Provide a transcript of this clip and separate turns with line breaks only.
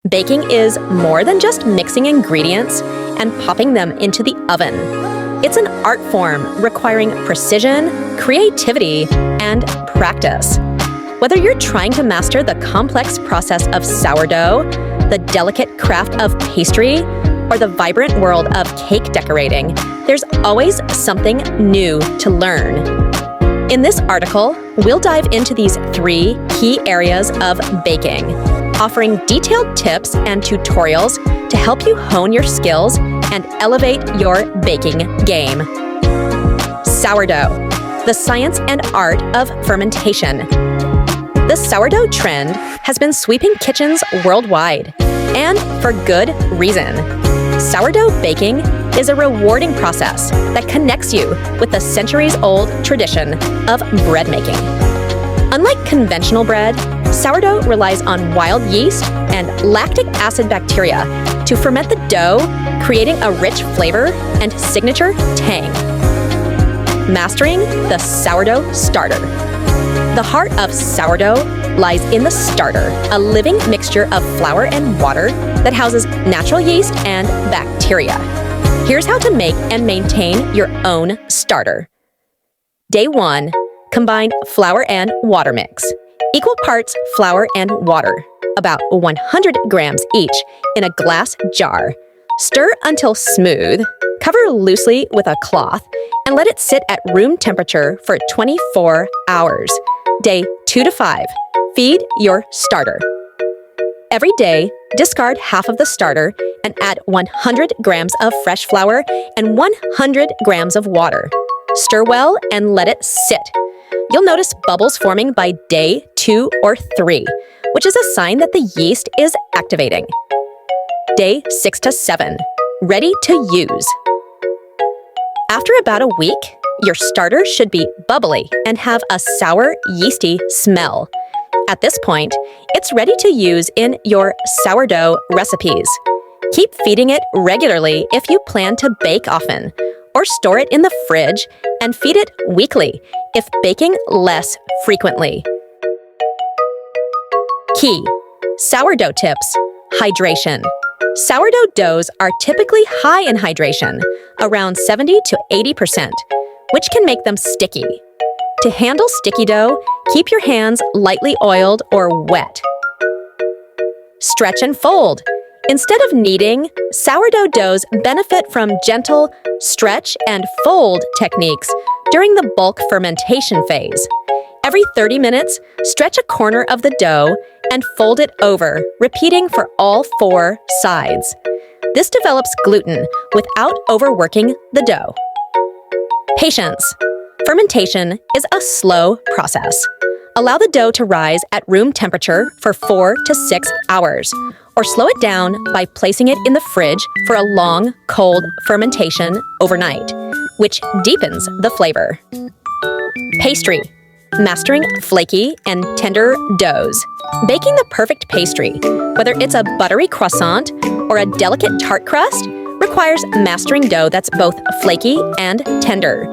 Baking is more than just mixing ingredients and popping them into the oven. It's an art form requiring precision, creativity, and practice. Whether you're trying to master the complex process of sourdough, the delicate craft of pastry, or the vibrant world of cake decorating, there's always something new to learn. In this article, we'll dive into these 3 key areas of baking, offering detailed tips and tutorials to help you hone your skills and elevate your baking game. Sourdough, the science and art of fermentation. The sourdough trend has been sweeping kitchens worldwide, and for good reason. Sourdough baking is a rewarding process that connects you with the centuries-old tradition of bread making. Unlike conventional bread, sourdough relies on wild yeast and lactic acid bacteria to ferment the dough, creating a rich flavor and signature tang. Mastering the sourdough starter. The heart of sourdough lies in the starter, a living mixture of flour and water that houses natural yeast and bacteria. Here's how to make and maintain your own starter. Day 1. Combine flour and water mix. Equal parts flour and water, about 100 grams each, in a glass jar. Stir until smooth. Cover loosely with a cloth and let it sit at room temperature for 24 hours. Day 2 to 5. Feed your starter. Every day, discard half of the starter and add 100 grams of fresh flour and 100 grams of water. Stir well and let it sit. You'll notice bubbles forming by day 2 or 3, which is a sign that the yeast is activating. Day 6 to 7. Ready to use. After about a week, your starter should be bubbly and have a sour, yeasty smell. At this point, it's ready to use in your sourdough recipes. Keep feeding it regularly if you plan to bake often, or store it in the fridge and feed it weekly if baking less frequently. Key: sourdough tips. Hydration. Sourdough doughs are typically high in hydration, around 70 to 80%, which can make them sticky. To handle sticky dough, keep your hands lightly oiled or wet. Stretch and fold. Instead of kneading, sourdough doughs benefit from gentle stretch and fold techniques during the bulk fermentation phase. Every 30 minutes, stretch a corner of the dough and fold it over, repeating for all 4 sides. This develops gluten without overworking the dough. Patience. Fermentation is a slow process. Allow the dough to rise at room temperature for 4 to 6 hours, or slow it down by placing it in the fridge for a long, cold fermentation overnight, which deepens the flavor. Pastry. Mastering flaky and tender doughs. Baking the perfect pastry, whether it's a buttery croissant or a delicate tart crust, requires mastering dough that's both flaky and tender.